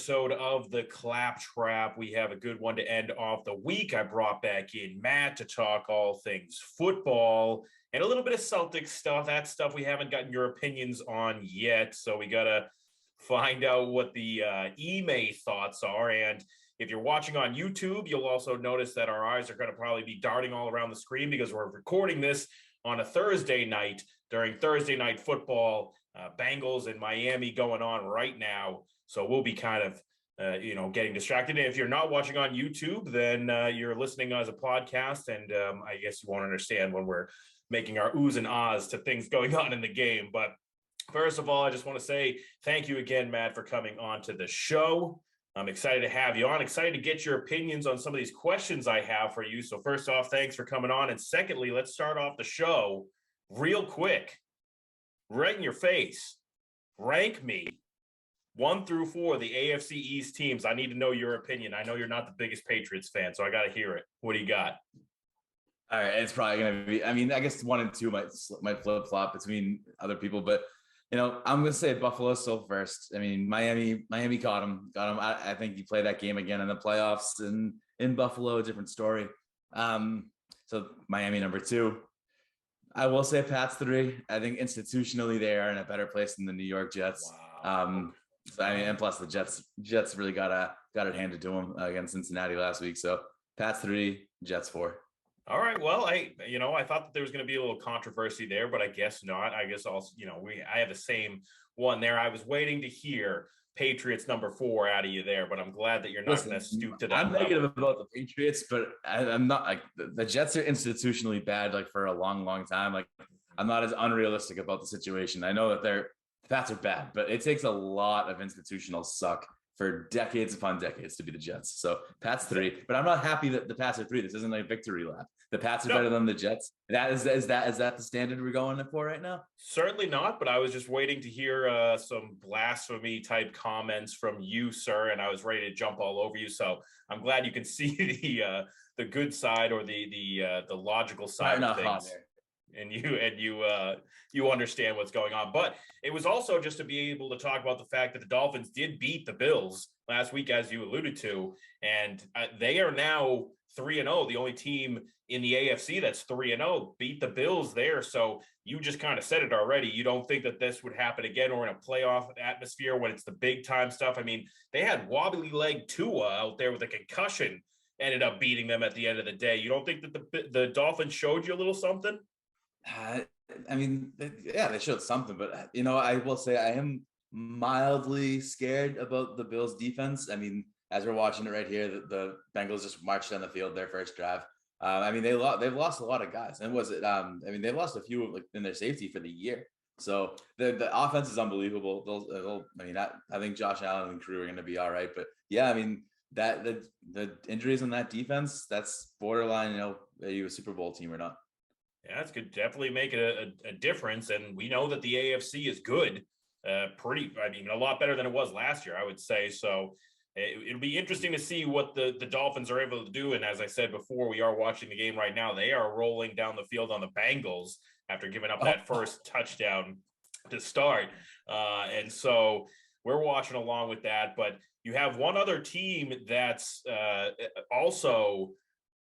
episode of the Clapp Trap. We have a good one to end off the week. I brought back in Matt to talk all things football and a little bit of Celtics stuff. That stuff we haven't gotten your opinions on yet, so we got to find out what the email thoughts are. And if you're watching on YouTube, you'll also notice that our eyes are going to probably be darting all around the screen because we're recording this on a Thursday night during Thursday night football. Bengals in Miami going on right now. So we'll be kind of, getting distracted. And if you're not watching on YouTube, then you're listening as a podcast. And I guess you won't understand when we're making our oohs and ahs to things going on in the game. But first of all, I just want to say thank you again, Matt, for coming on to the show. I'm excited to have you on, excited to get your opinions on some of these questions I have for you. So first off, thanks for coming on. And secondly, let's start off the show real quick. Right in your face. Rank me 1 through 4, the AFC East teams. I need to know your opinion. I know you're not the biggest Patriots fan, so I got to hear it. What do you got? All right, it's probably going to be, I guess 1 and 2 might flip-flop between other people, but, I'm going to say Buffalo still first. I mean, Miami got him. I think you play that game again in the playoffs and in Buffalo, a different story. So Miami number 2. I will say Pats 3. I think institutionally they are in a better place than the New York Jets. Wow. And plus the Jets really got it handed to them against Cincinnati last week. So Pats 3, Jets 4. All right. Well, I thought that there was going to be a little controversy there, but I guess not. I guess also, I have the same one there. I was waiting to hear Patriots number 4 out of you there, but I'm glad that you're not going to stoop to that. I'm negative about the Patriots, but I'm not like the Jets are institutionally bad, like for a long, long time. Like I'm not as unrealistic about the situation. I know that the Pats are bad, but it takes a lot of institutional suck for decades upon decades to be the Jets. So Pats 3, but I'm not happy that the Pats are 3. This isn't like a victory lap. The Pats are better than the Jets. Is that the standard we're going for right now? Certainly not, but I was just waiting to hear some blasphemy type comments from you, sir, and I was ready to jump all over you. So I'm glad you can see the good side or the logical side of things. And you understand what's going on. But it was also just to be able to talk about the fact that the Dolphins did beat the Bills last week, as you alluded to, and they are now 3-0. The only team in the AFC that's 3-0 beat the Bills there. So you just kind of said it already. You don't think that this would happen again or in a playoff atmosphere when it's the big time stuff. I mean, they had wobbly leg Tua out there with a concussion, ended up beating them at the end of the day. You don't think that the Dolphins showed you a little something? They showed something, but I will say I am mildly scared about the Bills defense. I mean, as we're watching it right here, the Bengals just marched down the field their first drive. They've lost a lot of guys, and they've lost a few in their safety for the year. So the offense is unbelievable. I think Josh Allen and crew are going to be all right, but yeah, I mean that the injuries on that defense, that's borderline. Are you a Super Bowl team or not? Yeah, it's could definitely make a difference. And we know that the AFC is good, a lot better than it was last year, I would say. So it'll be interesting to see what the Dolphins are able to do. And as I said before, we are watching the game right now. They are rolling down the field on the Bengals after giving up that first touchdown to start. And so we're watching along with that. But you have one other team that's also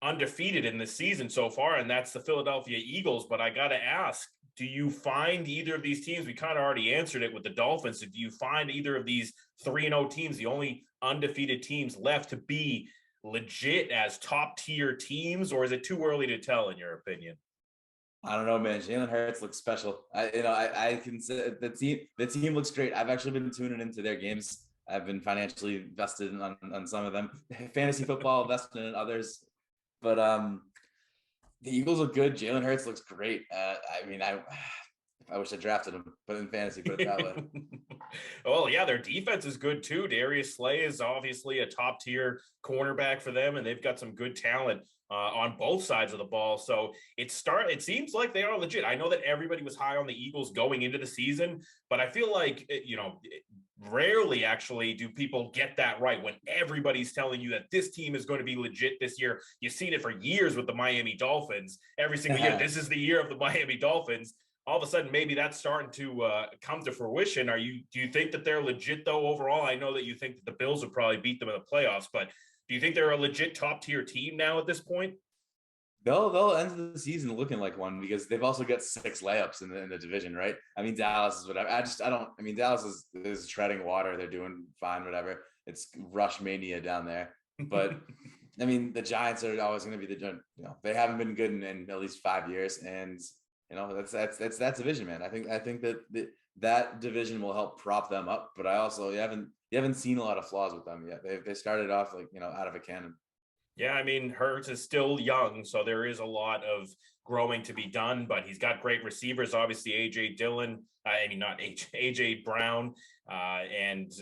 undefeated in the season so far, and that's the Philadelphia Eagles. But I got to ask, do you find either of these teams, we kind of already answered it with the Dolphins, do you find either of these 3-0 teams, the only undefeated teams left, to be legit as top tier teams, or is it too early to tell in your opinion? I don't know, man. Jalen Hurts looks special. I can say the team looks great. I've actually been tuning into their games. I've been financially invested on some of them, fantasy football invested in others. But the Eagles look good. Jalen Hurts looks great. I wish I drafted him, but in fantasy, put it that way. Well, yeah, their defense is good too. Darius Slay is obviously a top tier cornerback for them, and they've got some good talent on both sides of the ball. So it seems like they are legit. I know that everybody was high on the Eagles going into the season, but I feel like, rarely actually do people get that right when everybody's telling you that this team is going to be legit this year. You've seen it for years with the Miami Dolphins. Every single year, this is the year of the Miami Dolphins. all of a sudden maybe that's starting to come to fruition. Do you think that they're legit though overall? I know that you think that the Bills would probably beat them in the playoffs, but do you think they're a legit top tier team now at this point? They'll end the season looking like one because they've also got 6 layups in the division, right? I mean, Dallas is whatever. I don't. I mean, Dallas is treading water. They're doing fine, whatever. It's rush mania down there. But I mean, the Giants are always going to be they haven't been good in at least 5 years, and that's division, man. I think that division will help prop them up. But I also you haven't seen a lot of flaws with them yet. They started off like out of a cannon. Yeah, I mean, Hurts is still young, so there is a lot of growing to be done, but he's got great receivers. Obviously, AJ Dillon, I mean, not AJ Brown, and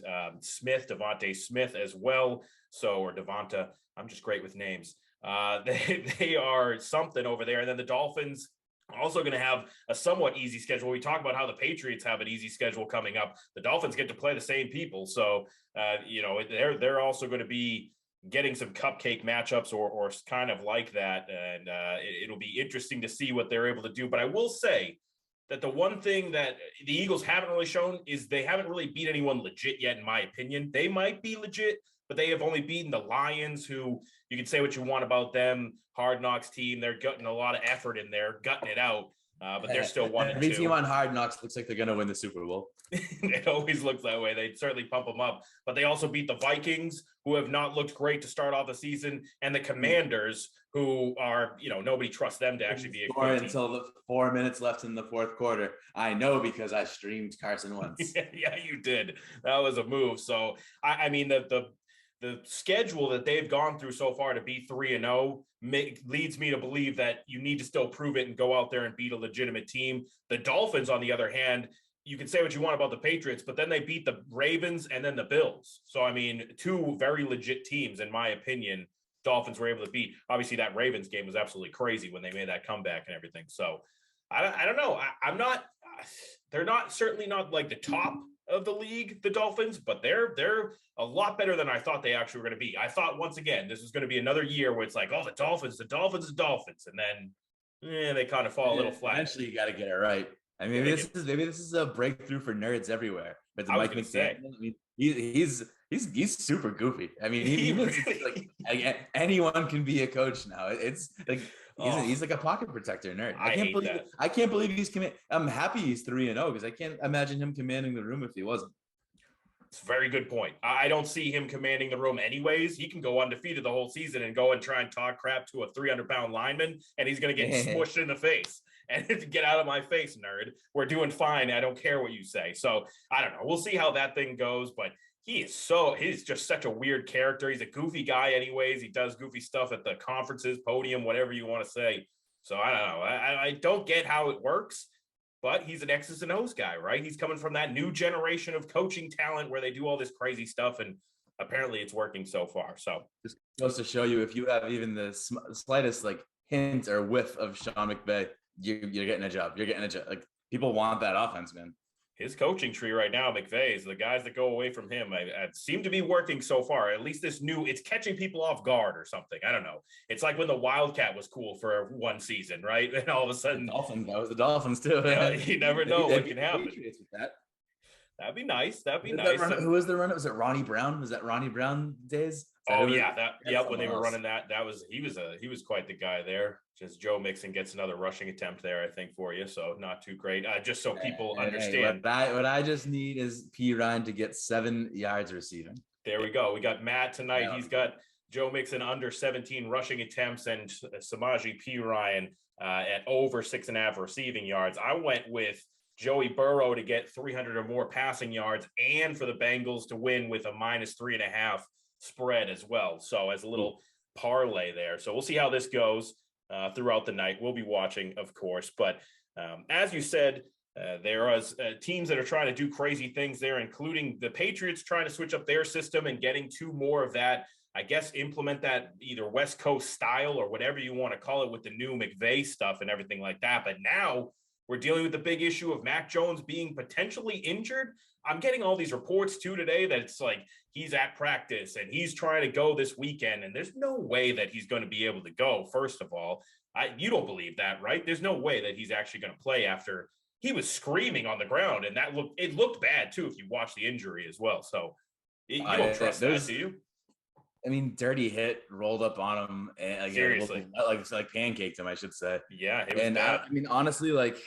Smith, Devontae Smith as well. So, or Devonta, I'm just great with names. They are something over there. And then the Dolphins also going to have a somewhat easy schedule. We talk about how the Patriots have an easy schedule coming up. The Dolphins get to play the same people. So, they're also going to be getting some cupcake matchups or kind of like that. And it'll be interesting to see what they're able to do. But I will say that the one thing that the Eagles haven't really shown is they haven't really beat anyone legit yet, in my opinion. They might be legit, but they have only beaten the Lions, who you can say what you want about them. Hard Knocks team, they're gutting a lot of effort in there, gutting it out. But they're still 1-2. Every team on Hard Knocks looks like they're going to win the Super Bowl. It always looks that way. They certainly pump them up, but they also beat the Vikings, who have not looked great to start off the season, and the Commanders, who are, nobody trusts them to actually be a good team. Until the 4 minutes left in the fourth quarter. I know because I streamed Carson Wentz. Yeah, you did. That was a move. So I mean the schedule that they've gone through so far to be 3-0 leads me to believe that you need to still prove it and go out there and beat a legitimate team. The Dolphins, on the other hand, you can say what you want about the Patriots, but then they beat the Ravens and then the Bills. So, I mean, two very legit teams, in my opinion, Dolphins were able to beat. Obviously, that Ravens game was absolutely crazy when they made that comeback and everything. So, I don't know. They're certainly not like the top of the league, the Dolphins, but they're a lot better than I thought they actually were going to be. I thought, once again, this was going to be another year where it's like, oh, the Dolphins. And then they kind of fall a little flat. Eventually, you got to get it right. I mean, maybe this is a breakthrough for nerds everywhere. But the Mike McDaniel, I mean, he's super goofy. I mean, he really... like anyone can be a coach now. It's like he's like a pocket protector nerd. I can't believe he's I'm happy he's 3-0 because I can't imagine him commanding the room if he wasn't. It's a very good point. I don't see him commanding the room anyways. He can go undefeated the whole season and go and try and talk crap to a 300-pound lineman, and he's going to get smushed in the face. And get out of my face, nerd. We're doing fine. I don't care what you say. So I don't know. We'll see how that thing goes. But he's just such a weird character. He's a goofy guy anyways. He does goofy stuff at the conferences, podium, whatever you want to say. So I don't know. I don't get how it works. But he's an X's and O's guy, right? He's coming from that new generation of coaching talent where they do all this crazy stuff, and apparently it's working so far. So just goes to show you, if you have even the slightest like hint or whiff of Sean McVay, you're getting a job. You're getting a job. Like, people want that offense, man. His coaching tree right now, McVay's, the guys that go away from him, I seem to be working so far. At least it's catching people off guard or something. I don't know. It's like when the Wildcat was cool for one season, right? And all of a sudden, that was the Dolphins too. Yeah, you never know what can happen. With that. That'd be nice. Who was the runner? Was it Ronnie Brown? Was that Ronnie Brown days? Oh yeah, when they were running that, he was quite the guy there. Just Joe Mixon gets another rushing attempt there, I think, for you. So not too great. Just so people understand. What I just need is P. Ryan to get 7 yards receiving. There we go. We got Matt tonight. Yeah. He's got Joe Mixon under 17 rushing attempts and Samaje P. Ryan at over 6.5 receiving yards. I went with Joey Burrow to get 300 or more passing yards, and for the Bengals to win with a -3.5 spread as well. So as a little parlay there. So we'll see how this goes throughout the night. We'll be watching, of course. But as you said, there are teams that are trying to do crazy things there, including the Patriots trying to switch up their system and getting to more of that, I guess, implement that either West Coast style or whatever you want to call it with the new McVay stuff and everything like that. But now we're dealing with the big issue of Mac Jones being potentially injured. I'm getting all these reports too today that it's like he's at practice and he's trying to go this weekend, and there's no way that he's going to be able to go. First of all, you don't believe that, right? There's no way that he's actually going to play after he was screaming on the ground, and it looked bad too if you watch the injury as well. So you don't trust that, do you? I mean, dirty hit rolled up on him and Seriously, like pancaked him, I should say. Yeah, it was And bad. I mean, honestly, like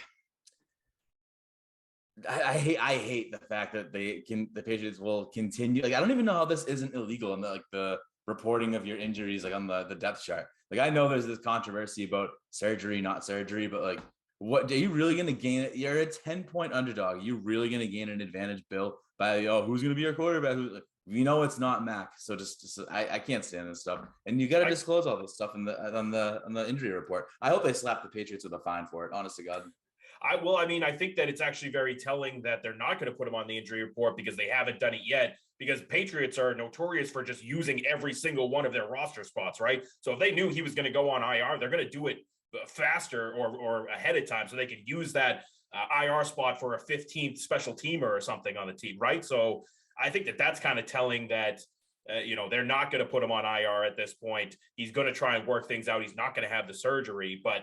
I hate the fact that the Patriots will continue. Like, I don't even know how this isn't illegal in the reporting of your injuries, like on the depth chart. Like, I know there's this controversy about surgery, not surgery, but like, what are you really going to gain? You're a 10-point underdog. You're really going to gain an advantage, Bill, by who's going to be your quarterback? We know it's not Mac, so I can't stand this stuff. And you got to disclose all this stuff on the injury report. I hope they slap the Patriots with a fine for it. Honest to God. I think that it's actually very telling that they're not going to put him on the injury report because they haven't done it yet. Because Patriots are notorious for just using every single one of their roster spots, right? So if they knew he was going to go on IR, they're going to do it faster or ahead of time so they could use that IR spot for a 15th special teamer or something on the team, right? So I think that that's kind of telling that they're not going to put him on IR at this point. He's going to try and work things out. He's not going to have the surgery, but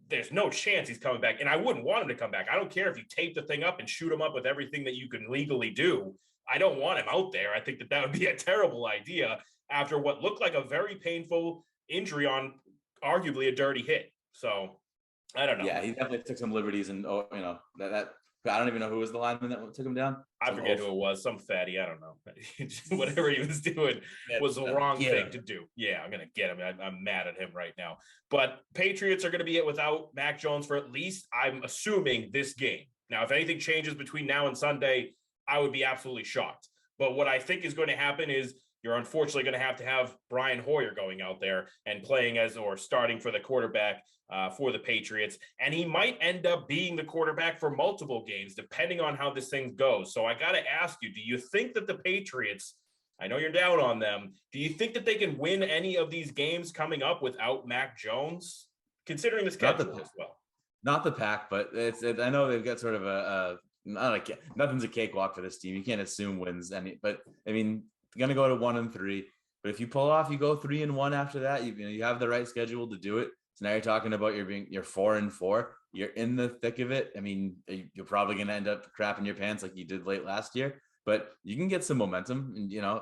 there's no chance he's coming back. And I wouldn't want him to come back. I don't care if you tape the thing up and shoot him up with everything that you can legally do. I don't want him out there. I think that would be a terrible idea after what looked like a very painful injury on arguably a dirty hit. So I don't know. Yeah, he definitely took some liberties, and that I don't even know who was the lineman that took him down. I forget who it was. Some fatty. I don't know. Whatever he was doing was the wrong thing to do. Yeah, I'm going to get him. I'm mad at him right now. But Patriots are going to be without Mac Jones for at least, I'm assuming, this game. Now, if anything changes between now and Sunday, I would be absolutely shocked. But what I think is going to happen is you're unfortunately going to have Brian Hoyer going out there and playing starting for the quarterback for the Patriots. And he might end up being the quarterback for multiple games, depending on how this thing goes. So I got to ask you, do you think that the Patriots, I know you're down on them, do you think that they can win any of these games coming up without Mac Jones, considering the schedule as well? Not the pack, but I know they've got sort of nothing's a cakewalk for this team. You can't assume wins but I mean, going to go to 1-3, but if you pull off, you go 3-1 after that, you have the right schedule to do it. So now you're talking about you're 4-4, you're in the thick of it. I mean, you're probably going to end up crapping your pants like you did late last year, but you can get some momentum. And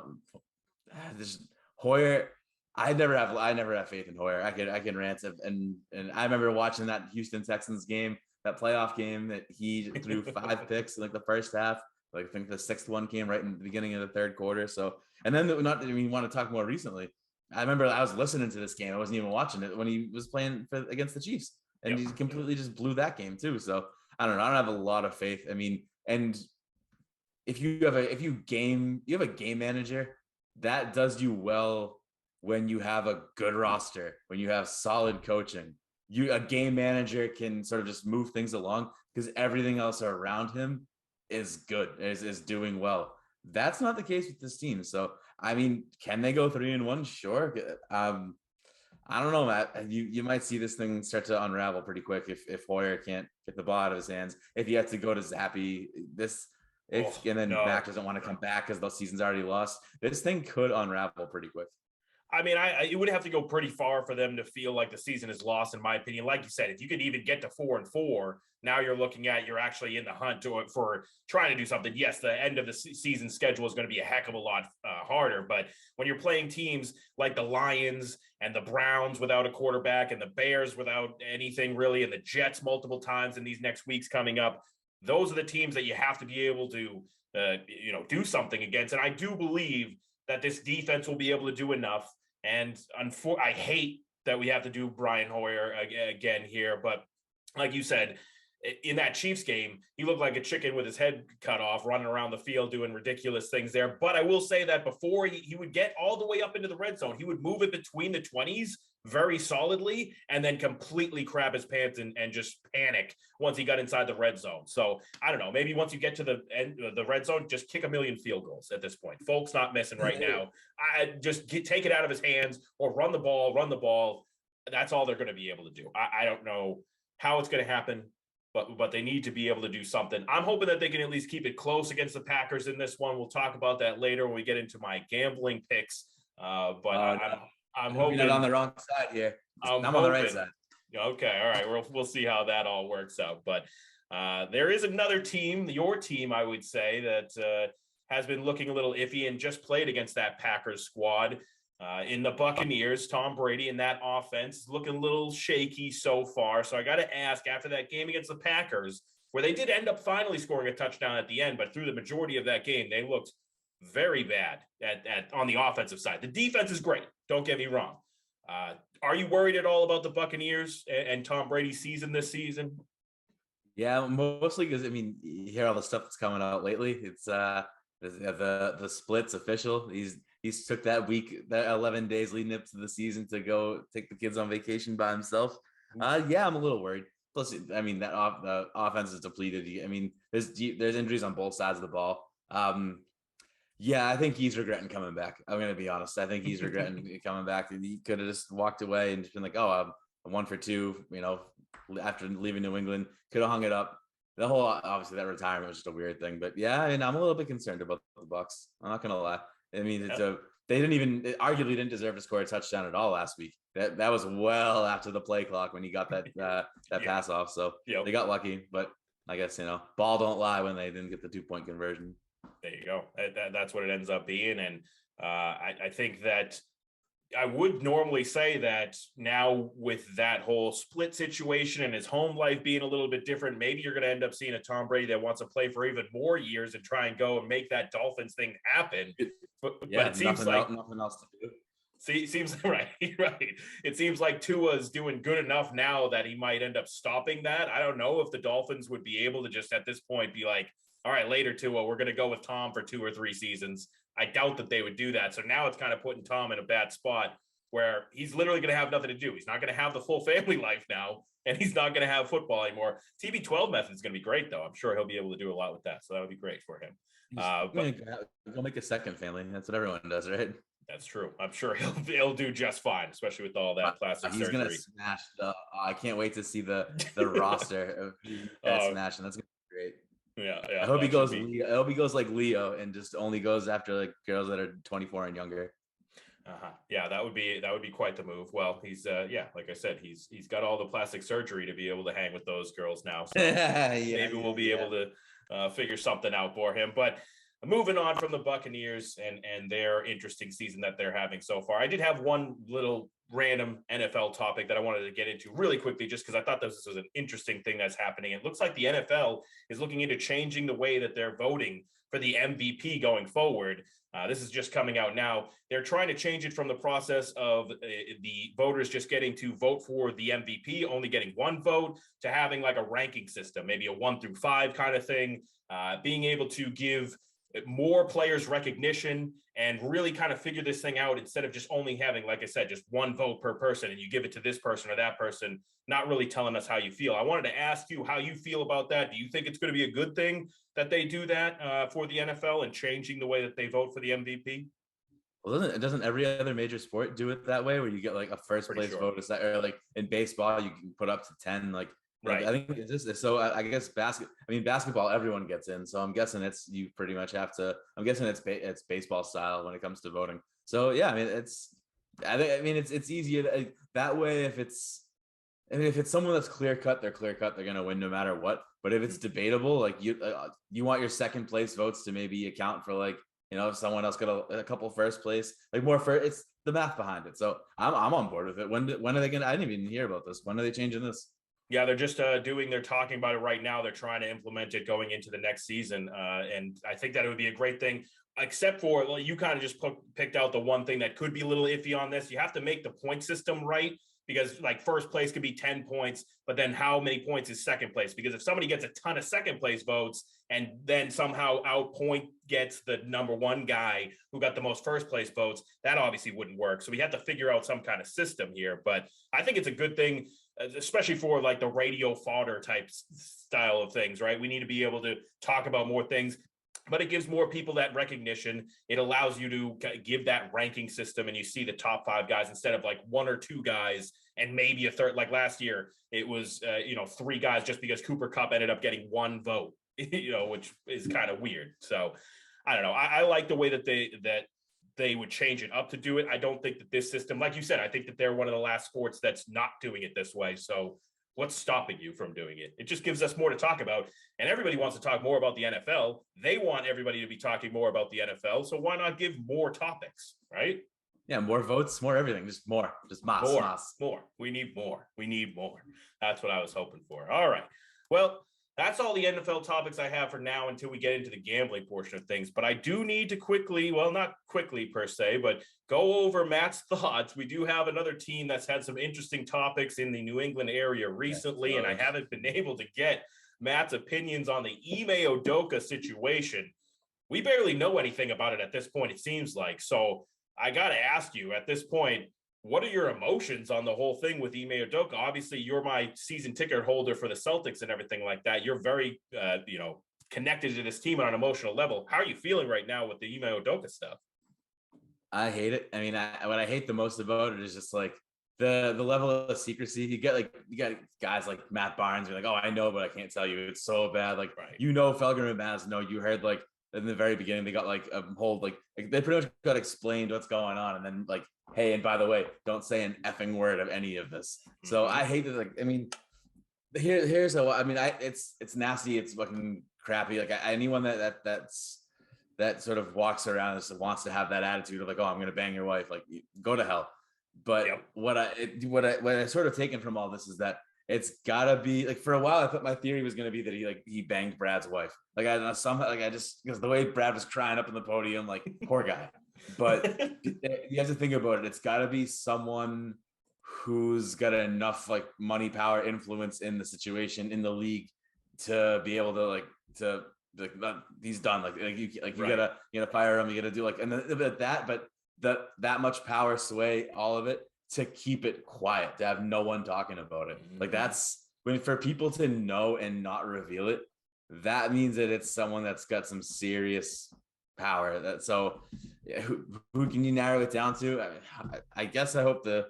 this Hoyer, I never have faith in Hoyer. I can rant, and I remember watching that Houston Texans game, that playoff game, that he threw 5 picks in like the first half. Like, I think the 6th one came right in the beginning of the third quarter. So, and then we want to talk more recently. I remember I was listening to this game. I wasn't even watching it when he was playing against the Chiefs, and he completely just blew that game too. So I don't know. I don't have a lot of faith. I mean, and if you have a game manager, that does you well when you have a good roster, when you have solid coaching. A game manager can sort of just move things along because everything else around him is good, is doing well. That's not the case with this team. So, I mean, can they go 3-1? Sure. I don't know, Matt. You might see this thing start to unravel pretty quick if Hoyer can't get the ball out of his hands. If you have to go to Zappy, and then Mac doesn't want to come back because the season's already lost, this thing could unravel pretty quick. I mean, it would have to go pretty far for them to feel like the season is lost, in my opinion. Like you said, if you could even get to 4-4, now you're actually in the hunt for trying to do something. Yes, the end of the season schedule is going to be a heck of a lot harder. But when you're playing teams like the Lions and the Browns without a quarterback and the Bears without anything really, and the Jets multiple times in these next weeks coming up, those are the teams that you have to be able to, do something against. And I do believe that this defense will be able to do enough. And I hate that we have to do Brian Hoyer again here, but like you said, in that Chiefs game, he looked like a chicken with his head cut off, running around the field, doing ridiculous things there. But I will say that before he would get all the way up into the red zone, he would move it between the 20s very solidly and then completely crap his pants and just panic once he got inside the red zone. So I don't know, maybe once you get to the end of the red zone, just kick a million field goals at this point. Folk's not missing right now. I just take it out of his hands or run the ball. That's all they're going to be able to do. I don't know how it's going to happen, but they need to be able to do something. I'm hoping that they can at least keep it close against the Packers in this one. We'll talk about that later when we get into my gambling picks. I'm hoping you're not on the wrong side here. I'm on the right side. Okay, all right. We'll see how that all works out. But There is another team, your team, I would say, that has been looking a little iffy and just played against that Packers squad. In the Buccaneers, Tom Brady and that offense is looking a little shaky so far. So I got to ask, after that game against the Packers, where they did end up finally scoring a touchdown at the end, but through the majority of that game, they looked very bad on the offensive side. The defense is great. Don't get me wrong. Are you worried at all about the Buccaneers and Tom Brady's season this season? Yeah, mostly because I mean, you hear all the stuff that's coming out lately. It's the split's official. He's took that week, that 11 days leading up to the season to go take the kids on vacation by himself. Yeah, I'm a little worried. Plus, I mean, the offense is depleted. I mean, there's injuries on both sides of the ball. Yeah, I think he's regretting coming back. I'm gonna be honest. I think he's regretting coming back. He could have just walked away and just been like, "Oh, I'm 1 for 2." You know, after leaving New England, could have hung it up. The whole obviously that retirement was just a weird thing, but yeah, I mean, I'm a little bit concerned about the Bucks. I'm not gonna lie. I mean, they arguably didn't deserve to score a touchdown at all last week. That was well after the play clock when he got that pass off. So they got lucky, but I guess ball don't lie when they didn't get the 2-point conversion. There you go. That's what it ends up being, and I think that I would normally say that now with that whole split situation and his home life being a little bit different, maybe you're going to end up seeing a Tom Brady that wants to play for even more years and try and go and make that Dolphins thing happen. But it seems like nothing else to do. Seems right. It seems like Tua's doing good enough now that he might end up stopping that. I don't know if the Dolphins would be able to just at this point be like, all right, later, Tua, we're going to go with Tom for 2 or 3 seasons. I doubt that they would do that. So now it's kind of putting Tom in a bad spot where he's literally going to have nothing to do. He's not going to have the full family life now, and he's not going to have football anymore. TB12 method is going to be great, though. I'm sure he'll be able to do a lot with that. So that would be great for him. Go make a second family. That's what everyone does, right? That's true. I'm sure he'll do just fine, especially with all that plastic surgery. He's gonna smash I can't wait to see the roster of smashing. That's gonna be great. Yeah. I hope he goes. I hope he goes like Leo and just only goes after like girls that are 24 and younger. Yeah, that would be quite the move. Well, he's like I said, he's got all the plastic surgery to be able to hang with those girls now. So maybe we'll be able to figure something out for him. But moving on from the Buccaneers and their interesting season that they're having so far, I did have one little random NFL topic that I wanted to get into really quickly, just because I thought this was an interesting thing that's happening. It looks like the NFL is looking into changing the way that they're voting for the MVP going forward. This is just coming out now. They're trying to change it from the process of the voters just getting to vote for the MVP, only getting one vote, to having like a ranking system, maybe a 1 through 5 kind of thing, being able to give more players recognition and really kind of figure this thing out instead of just only having, like I said, just one vote per person and you give it to this person or that person, not really telling us how you feel. I wanted to ask you how you feel about that. Do you think it's going to be a good thing that they do that for the NFL and changing the way that they vote for the MVP? Well, doesn't every other major sport do it that way, where you get like a first place vote, or like in baseball you can put up to 10, like right. I think it's just so. I guess basketball, everyone gets in. So I'm guessing you pretty much have to. I'm guessing it's baseball style when it comes to voting. So yeah, I mean it's easy that way. If it's someone that's clear cut, they're clear cut. They're gonna win no matter what. But if it's debatable, like you want your second place votes to maybe account for like if someone else got a couple first place, like more for it's the math behind it. So I'm on board with it. When are they gonna? I didn't even hear about this. When are they changing this? Yeah, they're just they're talking about it right now. They're trying to implement it going into the next season. And I think that it would be a great thing, except for you kind of just picked out the one thing that could be a little iffy on this. You have to make the point system right, because like first place could be 10 points, but then how many points is second place? Because if somebody gets a ton of second place votes and then somehow outpoint gets the number one guy who got the most first place votes, that obviously wouldn't work. So we have to figure out some kind of system here, but I think it's a good thing, especially for like the radio fodder type style of things, right? We need to be able to talk about more things, but it gives more people that recognition. It allows you to give that ranking system and you see the top 5 guys instead of like 1 or 2 guys and maybe a third. Like last year, it was, 3 guys just because Cooper Kupp ended up getting 1 vote, which is kind of weird. So I don't know. I like the way that they would change it up to do it. I don't think that this system, like you said, I think that they're one of the last sports that's not doing it this way. So What's stopping you from doing it? It just gives us more to talk about. And everybody wants to talk more about the NFL. They want everybody to be talking more about the NFL. So why not give more topics, right? Yeah, more votes, more everything, just more, just more. We need more. We need more. That's what I was hoping for. All right. Well, that's all the NFL topics I have for now until we get into the gambling portion of things. But I do need to quickly, well, not quickly per se, but go over Matt's thoughts. We do have another team that's had some interesting topics in the New England area recently, and I haven't been able to get Matt's opinions on the Ime Udoka situation. We barely know anything about it at this point, it seems like. So I got to ask you at this point, what are your emotions on the whole thing with Ime Udoka? Obviously, you're my season ticket holder for the Celtics and everything like that. You're very, connected to this team on an emotional level. How are you feeling right now with the Ime Udoka stuff? I hate it. I mean, what I hate the most about it is just like the level of secrecy. You got guys like Matt Barnes. You're like, oh, I know, but I can't tell you. It's so bad. Like, right. Felger and Maz know. You heard like in the very beginning, they got like a whole like they pretty much got explained what's going on, and then like, hey, and by the way, don't say an effing word of any of this. So I hate it. Like, I mean, here's how I mean, it's nasty. It's fucking crappy. Like anyone that sort of walks around and wants to have that attitude of like, oh, I'm gonna bang your wife, like go to hell. But what I sort of taken from all this is that it's gotta be like, for a while I thought my theory was gonna be that he banged Brad's wife. Like I somehow like I just, because the way Brad was crying up in the podium, like poor guy. But you have to think about it. It's gotta be someone who's got enough like money, power, influence in the situation in the league to be able to he's done. You gotta fire him. You gotta do like, and then that much power, sway, all of it, to keep it quiet, to have no one talking about it. Like that's when, for people to know and not reveal it, that means that it's someone that's got some serious power. That so who can you narrow it down to? I guess I hope I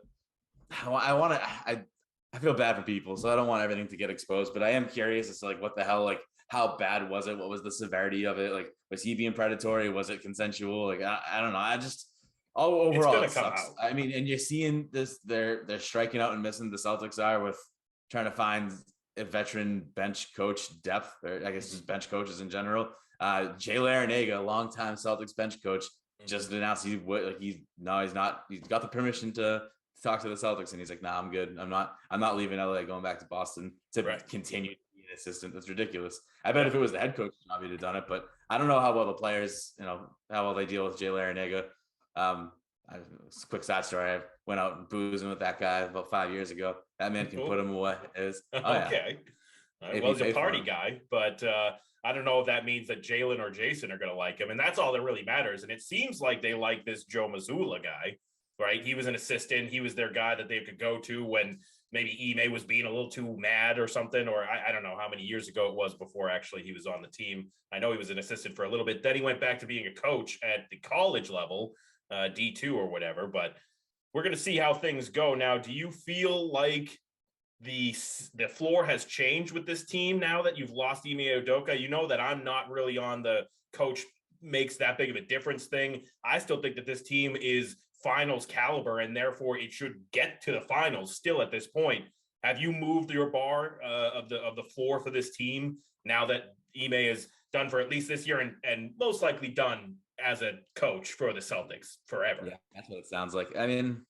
feel bad for people, so I don't want everything to get exposed, but I am curious as to like what the hell, like how bad was it? What was the severity of it? Like, was he being predatory? Was it consensual? Like, I don't know. I just, overall, it sucks. I mean, and you're seeing this, they're striking out and missing. The Celtics are with trying to find a veteran bench coach depth, or I guess just bench coaches in general. Jay Larranaga, longtime Celtics bench coach, just announced he's not. He's got the permission to talk to the Celtics, and he's like, nah, I'm good. I'm not leaving LA, going back to Boston to continue to be an assistant. That's ridiculous. I bet if it was the head coach, he'd have done it, but I don't know how well the players, how well they deal with Jay Larranaga. Quick side story. I went out and boozing with that guy about 5 years ago. That man can put him away. Okay. Well, he's a party guy, but I don't know if that means that Jalen or Jason are going to like him. And that's all that really matters. And it seems like they like this Joe Mazzulla guy, right? He was an assistant. He was their guy that they could go to when maybe Ime was being a little too mad or something, or I don't know how many years ago it was before actually he was on the team. I know he was an assistant for a little bit. Then he went back to being a coach at the college level, D2 or whatever, but we're going to see how things go. Now, do you feel like the floor has changed with this team now that you've lost Ime Udoka? You know that I'm not really on the coach makes that big of a difference thing. I still think that this team is finals caliber, and therefore it should get to the finals still at this point. Have you moved your bar of the floor for this team now that Ime is done for at least this year and most likely done as a coach for the Celtics forever? Yeah, that's what it sounds like. I mean,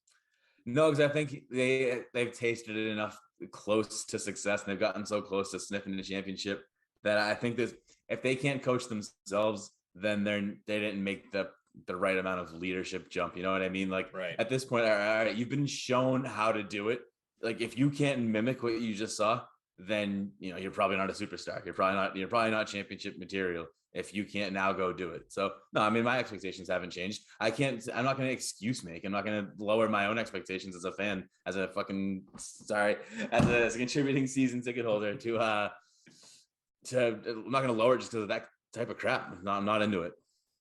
no, because I think they've tasted it enough close to success, and they've gotten so close to sniffing the championship that I think that if they can't coach themselves, then they didn't make the right amount of leadership jump. You know what I mean? Like At this point, all right, you've been shown how to do it. Like if you can't mimic what you just saw, then you're probably not a superstar. You're probably not championship material if you can't now go do it. So no, I mean, my expectations haven't changed. I'm not going to excuse make. I'm not going to lower my own expectations as a fan, as a contributing season ticket holder I'm not going to lower it just because of that type of crap. No, I'm not into it.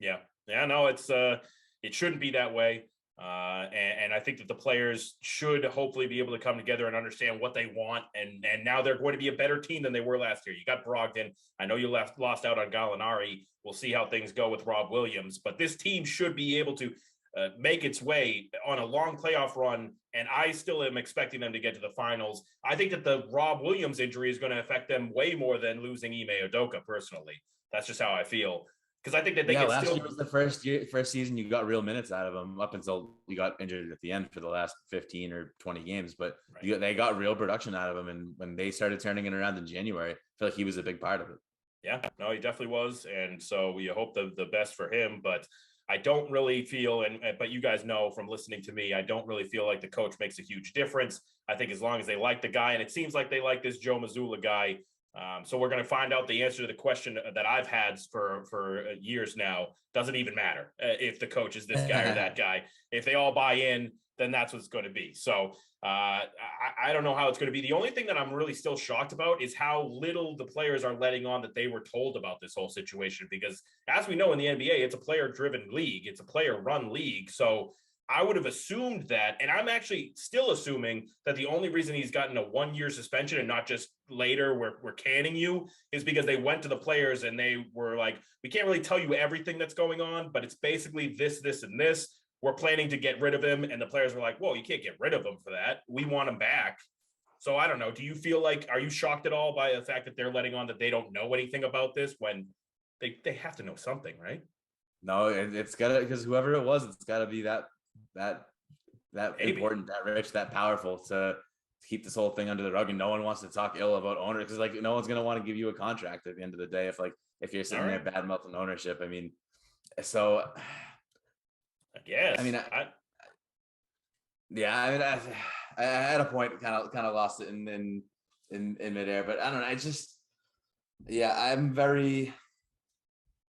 Yeah. No, it shouldn't be that way. And I think that the players should hopefully be able to come together and understand what they want. And now they're going to be a better team than they were last year. You got Brogdon. I know you lost out on Gallinari. We'll see how things go with Rob Williams, but this team should be able to, make its way on a long playoff run, and I still am expecting them to get to the finals. I think that the Rob Williams injury is going to affect them way more than losing Ime Udoka. Personally, that's just how I feel, because I think that they can last still. year was the first season you got real minutes out of him up until you got injured at the end for the last 15 or 20 games. But they got real production out of him, and when they started turning it around in January, I feel like he was a big part of it. Yeah, no, he definitely was, and so we hope the best for him. But I don't really feel, but you guys know from listening to me, I don't really feel like the coach makes a huge difference. I think as long as they like the guy, and it seems like they like this Joe Mazzulla guy. So we're going to find out the answer to the question that I've had for years now. Doesn't even matter if the coach is this guy or that guy. If they all buy in, then that's what it's going to be. So I don't know how it's going to be. The only thing that I'm really still shocked about is how little the players are letting on that they were told about this whole situation. Because as we know in the NBA, it's a player-driven league. It's a player-run league. So I would have assumed that, and I'm actually still assuming that the only reason he's gotten a 1-year suspension and not just later we're canning you is because they went to the players and they were like, we can't really tell you everything that's going on, but it's basically this, this, and this. We're planning to get rid of him. And the players were like, whoa, you can't get rid of him for that. We want him back. So I don't know. Do you feel like, are you shocked at all by the fact that they're letting on that they don't know anything about this when they have to know something, right? No, it's gotta, because whoever it was, it's gotta be that Maybe. important, that rich, that powerful to keep this whole thing under the rug. And no one wants to talk ill about owners, because like no one's gonna want to give you a contract at the end of the day if you're sitting there bad mouthing ownership. I mean, so I guess. I mean, I had a point, kind of lost it in midair, but I don't know. I just,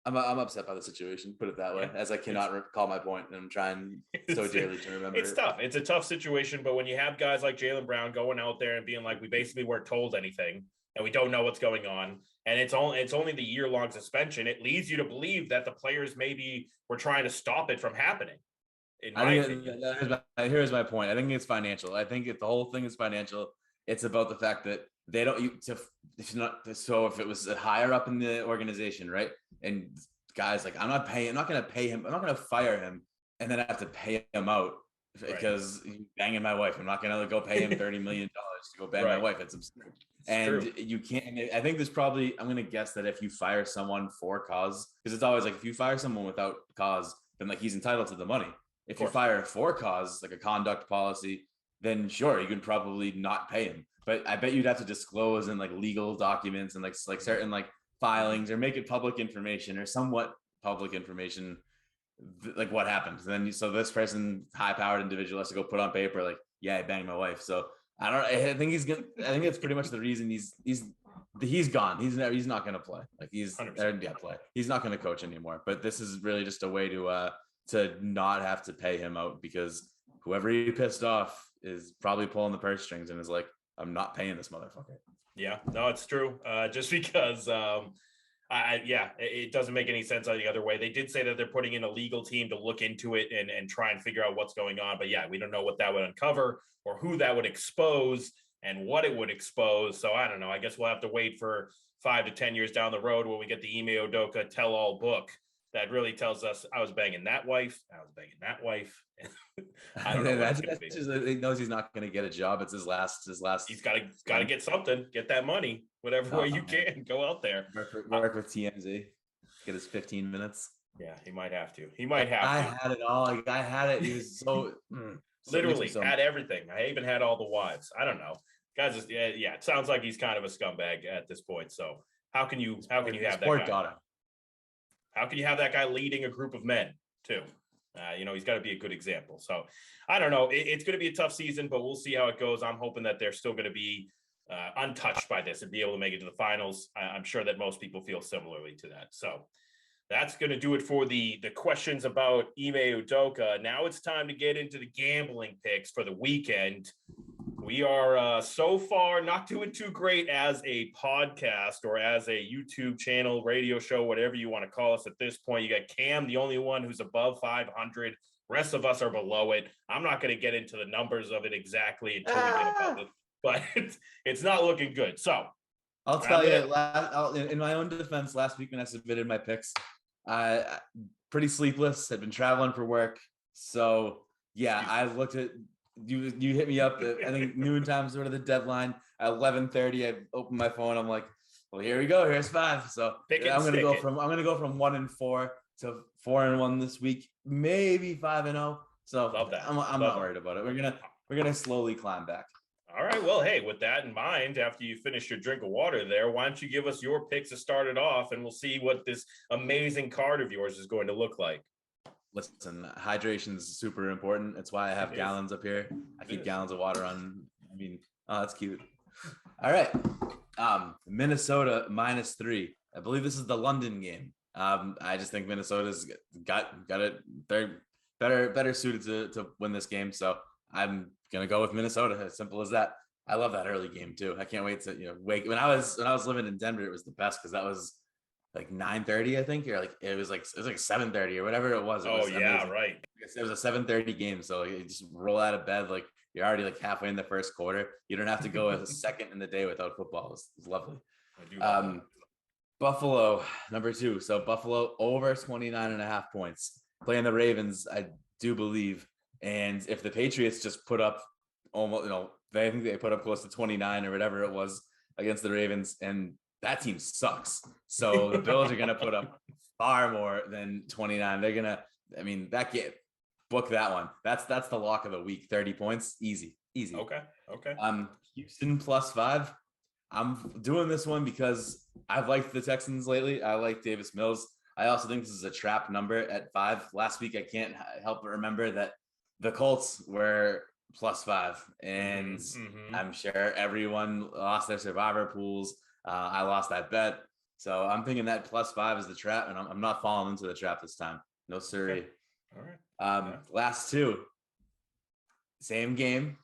I'm upset by the situation, put it that way, as I cannot recall my point, and I'm trying so dearly to remember. It's tough. It's a tough situation, but when you have guys like Jaylen Brown going out there and being like, we basically weren't told anything and we don't know what's going on, and it's only the year-long suspension, it leads you to believe that the players maybe were trying to stop it from happening. In my opinion. Here's my point. I think it's financial. I think the whole thing is financial. It's about the fact that they don't if it was higher up in the organization, right? And guys like, I'm not going to pay him. I'm not going to fire him and then I have to pay him out because he's banging my wife. I'm not going to go pay him $30 million to go bang my wife. It's absurd. And you can't, I think there's probably, I'm going to guess that if you fire someone for cause, because it's always like, if you fire someone without cause, then like he's entitled to the money. If you fire for cause, like a conduct policy, then sure, you can probably not pay him. But I bet you'd have to disclose in like legal documents and like certain like filings, or make it public information or somewhat public information, like what happened. And then so this person, high-powered individual, has to go put on paper like, yeah, I banged my wife. So I think he's gonna. I think it's pretty much the reason he's gone. He's not gonna play. Like he's play. He's not gonna coach anymore. But this is really just a way to not have to pay him out, because whoever he pissed off is probably pulling the purse strings and is like, I'm not paying this motherfucker. Yeah, no, it's true. Just because, it doesn't make any sense any other way. They did say that they're putting in a legal team to look into it and try and figure out what's going on. But yeah, we don't know what that would uncover or who that would expose and what it would expose. So I don't know. I guess we'll have to wait for 5 to 10 years down the road when we get the Ime Udoka tell-all book that really tells us I was banging that wife. I was banging that wife. I don't know. That's just, he knows he's not going to get a job. It's his last. He's got to get something, get that money, whatever way you can. Go out there. Work with TMZ. Get his 15 minutes. Yeah, he might have to. I had it all. Like, I had it. He was so literally had everything. I even had all the wives. I don't know. Guys, it sounds like he's kind of a scumbag at this point. So how can you have that guy? How can you have that guy leading a group of men too? He's got to be a good example. So I don't know. It's going to be a tough season, but we'll see how it goes. I'm hoping that they're still going to be untouched by this and be able to make it to the finals. I'm sure that most people feel similarly to that. So that's going to do it for the questions about Ime Udoka. Now it's time to get into the gambling picks for the weekend. We are so far not doing too great as a podcast or as a YouTube channel, radio show, whatever you want to call us at this point. You got Cam, the only one who's above 500. Rest of us are below it. I'm not going to get into the numbers of it exactly until we get above it, but it's not looking good. So I'll tell you, in my own defense, last week when I submitted my picks, pretty sleepless, had been traveling for work, So yeah, I looked at you. You hit me up. I think noon time is sort of the deadline. At 11:30, I opened my phone. I'm like, well, here we go. Here's 5. So I'm gonna go from 1-4 to 4-1 this week. Maybe 5-0. So Love that. I'm not worried about it. We're gonna slowly climb back. All right. Well, hey, with that in mind, after you finish your drink of water there, why don't you give us your picks to start it off, and we'll see what this amazing card of yours is going to look like. Listen, hydration is super important. It's why I have gallons up here. I keep gallons of water on. I mean, oh, that's cute. All right. Minnesota -3. I believe this is the London game. I just think Minnesota's got it. They're better suited to win this game. So I'm gonna go with Minnesota. As simple as that. I love that early game too. I can't wait to wake. When I was living in Denver, it was the best because that was like 9:30, I think, or like it was like 7:30 or whatever it was. It was amazing. Right. It was a 7:30 game, so you just roll out of bed like you're already like halfway in the first quarter. You don't have to go a second in the day without football. It's lovely. I do love that. Buffalo, number 2. So Buffalo over 29.5 points. Playing the Ravens, I do believe. And if the Patriots just put up almost, I think they put up close to 29 or whatever it was against the Ravens, and that team sucks. So the Bills are going to put up far more than 29. They're going to, that game, book that one. That's the lock of the week. 30 points, easy. Okay. Houston +5. I'm doing this one because I've liked the Texans lately. I like Davis Mills. I also think this is a trap number at 5. Last week, I can't help but remember that the Colts were +5, and I'm sure everyone lost their survivor pools. I lost that bet. So I'm thinking that +5 is the trap, and I'm not falling into the trap this time. No siree. Okay. All right. Last 2. Same game.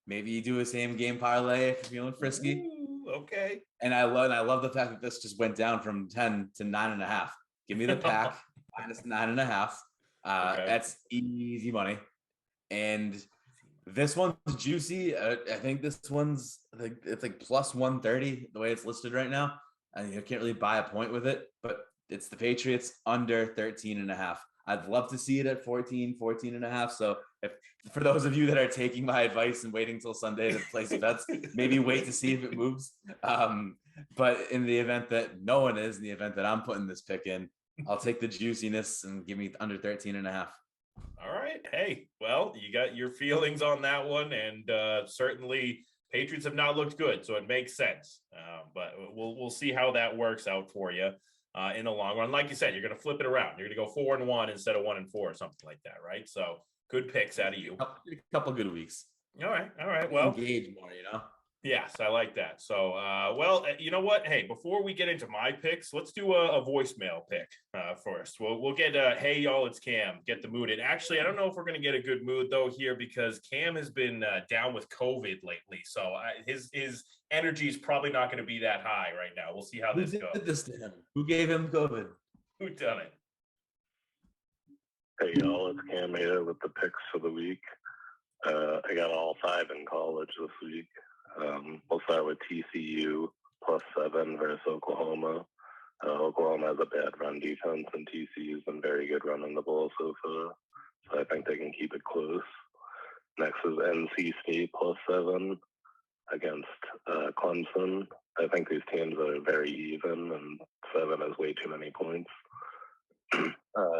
Maybe you do a same game parlay if you're feeling frisky. Ooh, okay. And I love the fact that this just went down from 10 to 9.5. Give me the pack -9.5. That's easy money. And this one's juicy. I think this one's it's like +130 the way it's listed right now. And you can't really buy a point with it, but it's the Patriots under 13.5. I'd love to see it at 14.5. So if for those of you that are taking my advice and waiting till Sunday to place bets, maybe wait to see if it moves. But in the event that no one is, in the event that I'm putting this pick in, I'll take the juiciness and give me under 13.5. All right. Hey, well, you got your feelings on that one, and certainly Patriots have not looked good, so it makes sense. But we'll see how that works out for you in the long run. Like you said, you're going to flip it around. You're going to go 4-1 instead of 1-4 or something like that, right? So good picks out of you. A couple good weeks. All right. Well, engage more, Yes, I like that. So, you know what? Hey, before we get into my picks, let's do a voicemail pick first. We'll get hey y'all, it's Cam. Get the mood in. Actually, I don't know if we're gonna get a good mood though here because Cam has been down with COVID lately, so his energy is probably not going to be that high right now. We'll see how this goes. Who did this to him? Who gave him COVID? Who done it? Hey y'all, it's Cam Maida with the picks for the week. I got all 5 in college this week. We'll start with TCU +7 versus Oklahoma. Oklahoma has a bad run defense, and TCU's been very good running the ball so far. So I think they can keep it close. Next is NC State +7 against Clemson. I think these teams are very even, and 7 is way too many points.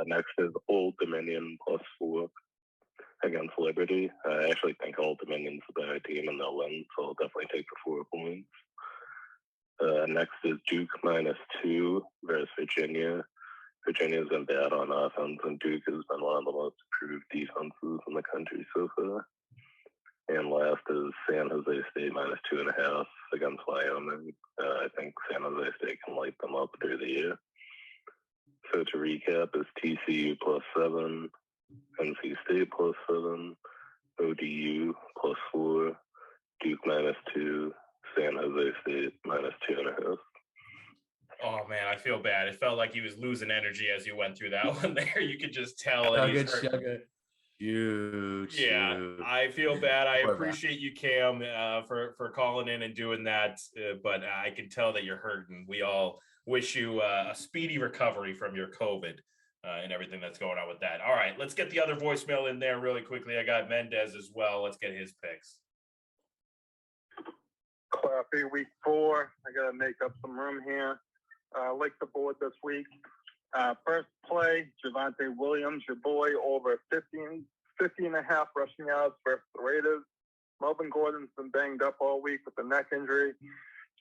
Next is Old Dominion +4 against Liberty. I actually think Old Dominion's a better team and they'll win, so I'll definitely take the 4 points. Next is Duke -2 versus Virginia. Virginia's been bad on offense, and Duke has been one of the most improved defenses in the country so far. And last is San Jose State -2.5 against Wyoming. I think San Jose State can light them up through the year. So to recap, is TCU +7, NC State +7, ODU +4, Duke -2, San Jose State -2.5. Oh man, I feel bad. It felt like he was losing energy as you went through that one there. You could just tell that he's hurt. Huge. I feel bad. I appreciate you, Cam, for calling in and doing that. But I can tell that you're hurting. We all wish you a speedy recovery from your COVID. and everything that's going on with that. All right, let's get the other voicemail in there really quickly. I got Mendez as well. Let's get his picks. Clappy, week 4. I got to make up some room here. Like the board this week. First play, Javonte Williams, your boy, over 50 and a half rushing yards versus the Raiders. Melvin Gordon's been banged up all week with a neck injury.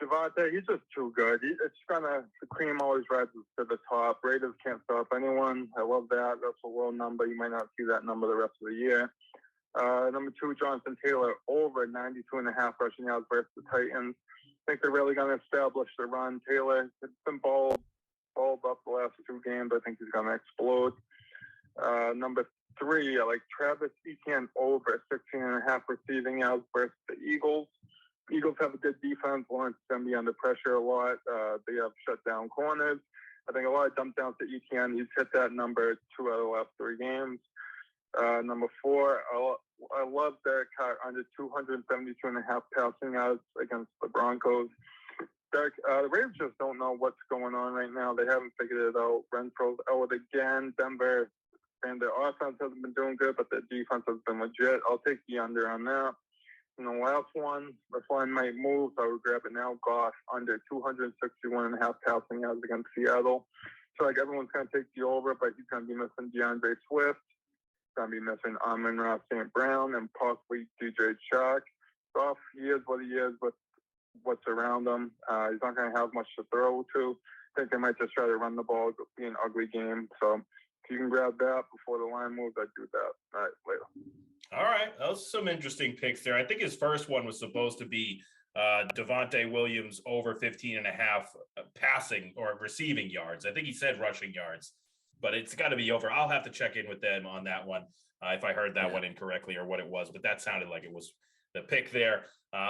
Javonte, he's just too good. The cream always rises to the top. Raiders can't stop anyone. I love that. That's a low number. You might not see that number the rest of the year. Number 2, Jonathan Taylor, over 92 and a half rushing yards versus the Titans. I think they're really going to establish the run. Taylor, it's been balled up the last 2 games. I think he's going to explode. Number 3, I like Travis Etienne, over 16 and a half receiving yards versus the Eagles. Eagles have a good defense. Lawrence is going to be under pressure a lot. They have shut down corners. I think a lot of dump downs to Etienne. He's hit that number 2 out of the last 3 games. Number 4, I love Derek Carr under 272 and a half passing yards against the Broncos. The Ravens just don't know what's going on right now. They haven't figured it out. Renfro's out again. Denver, and their offense hasn't been doing good, but their defense has been legit. I'll take the under on that. And the last one, this line might move, so I would grab it now. Goff, under 261 and a half passing yards against Seattle. So, everyone's going to take the over, but he's going to be missing DeAndre Swift. He's going to be missing Amon-Ra St. Brown and possibly DJ Chark. Goff, he is what he is with what's around him. He's not going to have much to throw to. I think they might just try to run the ball. It'll be an ugly game. So if you can grab that before the line moves, I'd do that. All right, later. All right, those are some interesting picks there. I think his first one was supposed to be Javonte Williams over 15 and a half passing or receiving yards. I think he said rushing yards, but it's got to be over. I'll have to check in with them on that one if I heard that one incorrectly or what it was, but that sounded like it was the pick there.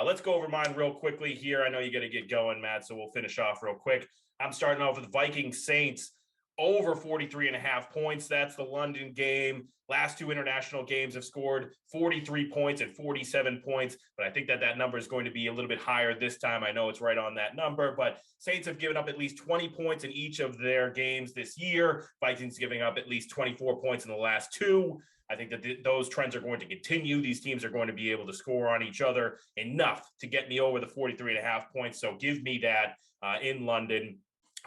Let's go over mine real quickly here. I know you got to get going, Matt, so we'll finish off real quick. I'm starting off with Vikings Saints over 43 and a half points. That's the London game. Last 2 international games have scored 43 points and 47 points, but I think that number is going to be a little bit higher this time. I know it's right on that number, but Saints have given up at least 20 points in each of their games this year. Vikings giving up at least 24 points in the last 2. I think that those trends are going to continue. These teams are going to be able to score on each other enough to get me over the 43 and a half points. So give me that in London.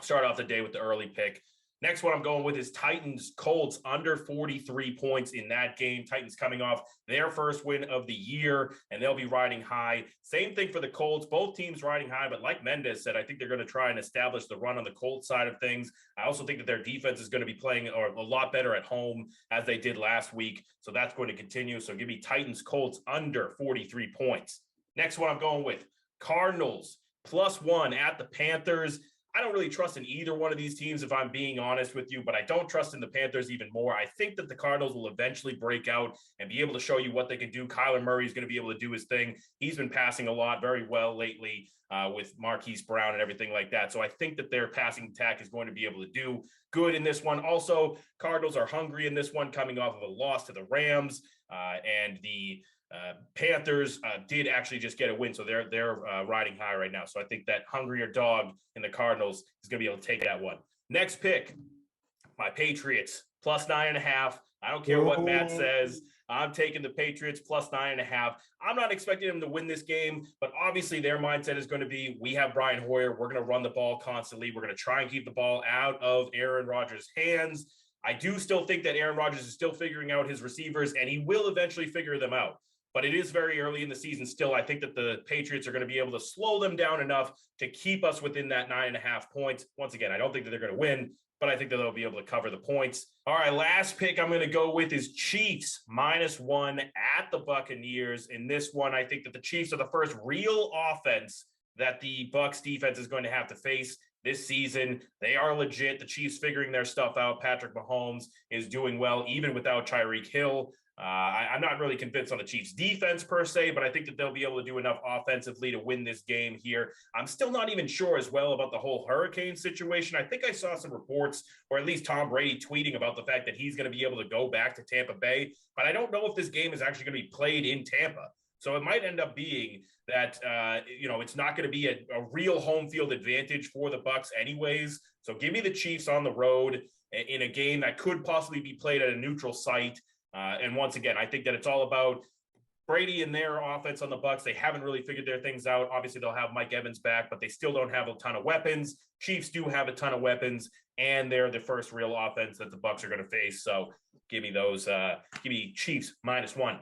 Start off the day with the early pick. Next one I'm going with is Titans Colts under 43 points in that game. Titans coming off their first win of the year, and they'll be riding high. Same thing for the Colts. Both teams riding high, but like Mendez said, I think they're going to try and establish the run on the Colts side of things. I also think that their defense is going to be playing a lot better at home as they did last week, so that's going to continue. So give me Titans Colts under 43 points. Next one I'm going with Cardinals +1 at the Panthers. I don't really trust in either one of these teams, if I'm being honest with you, but I don't trust in the Panthers even more. I think that the Cardinals will eventually break out and be able to show you what they can do. Kyler Murray is going to be able to do his thing. He's been passing a lot very well lately with Marquise Brown and everything like that. So I think that their passing attack is going to be able to do good in this one. Also, Cardinals are hungry in this one, coming off of a loss to the Rams and the Panthers did actually just get a win, so they're riding high right now. So I think that hungrier dog in the Cardinals is going to be able to take that one. Next pick, my Patriots +9.5. I don't care what Matt says. I'm taking the Patriots +9.5. I'm not expecting them to win this game, but obviously their mindset is going to be, we have Brian Hoyer. We're going to run the ball constantly. We're going to try and keep the ball out of Aaron Rodgers' hands. I do still think that Aaron Rodgers is still figuring out his receivers, and he will eventually figure them out. But it is very early in the season still. I think that the Patriots are going to be able to slow them down enough to keep us within that 9.5 points. Once again, I don't think that they're going to win, but I think that they'll be able to cover the points. All right, last pick I'm going to go with is Chiefs -1 at the Buccaneers. In this one, I think that the Chiefs are the first real offense that the Bucs defense is going to have to face this season. They are legit. The Chiefs figuring their stuff out. Patrick Mahomes is doing well, even without Tyreek Hill. I'm not really convinced on the Chiefs defense per se, but I think that they'll be able to do enough offensively to win this game here. I'm still not even sure as well about the whole hurricane situation. I think I saw some reports, or at least Tom Brady tweeting about the fact that he's going to be able to go back to Tampa Bay, but I don't know if this game is actually going to be played in Tampa. So it might end up being that, it's not going to be a real home field advantage for the Bucs anyways. So give me the Chiefs on the road. in a game that could possibly be played at a neutral site. And once again, I think that it's all about Brady and their offense on the Bucs. They haven't really figured their things out. Obviously, they'll have Mike Evans back, but they still don't have a ton of weapons. Chiefs do have a ton of weapons, and they're the first real offense that the Bucs are going to face. So give me those. Give me Chiefs -1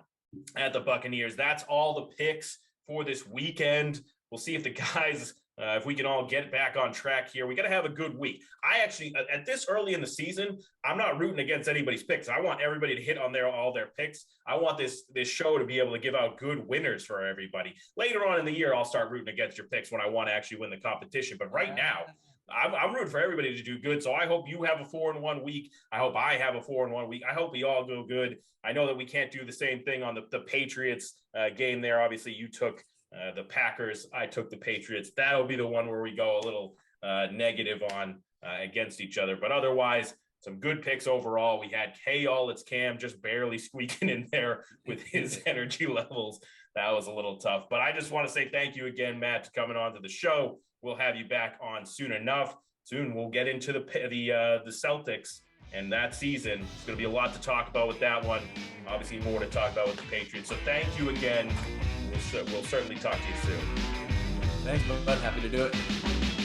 at the Buccaneers. That's all the picks for this weekend. We'll see if the guys, if we can all get back on track here. We got to have a good week. I actually, at this early in the season, I'm not rooting against anybody's picks. I want everybody to hit on all their picks. I want this show to be able to give out good winners for everybody. Later on in the year, I'll start rooting against your picks when I want to actually win the competition. But right now, I'm rooting for everybody to do good. So I hope you have a 4-1 week. I hope I have a 4-1 week. I hope we all do good. I know that we can't do the same thing on the Patriots game there. Obviously, you took the Packers. I took the Patriots. That'll be the one where we go a little negative on against each other. But otherwise, some good picks overall. We had It's Cam just barely squeaking in there with his energy levels. That was a little tough. But I just want to say thank you again, Matt, for coming on to the show. We'll have you back on soon enough. Soon we'll get into the Celtics and that season. It's going to be a lot to talk about with that one. Obviously, more to talk about with the Patriots. So thank you again. We'll certainly talk to you soon. Thanks, bud. Happy to do it.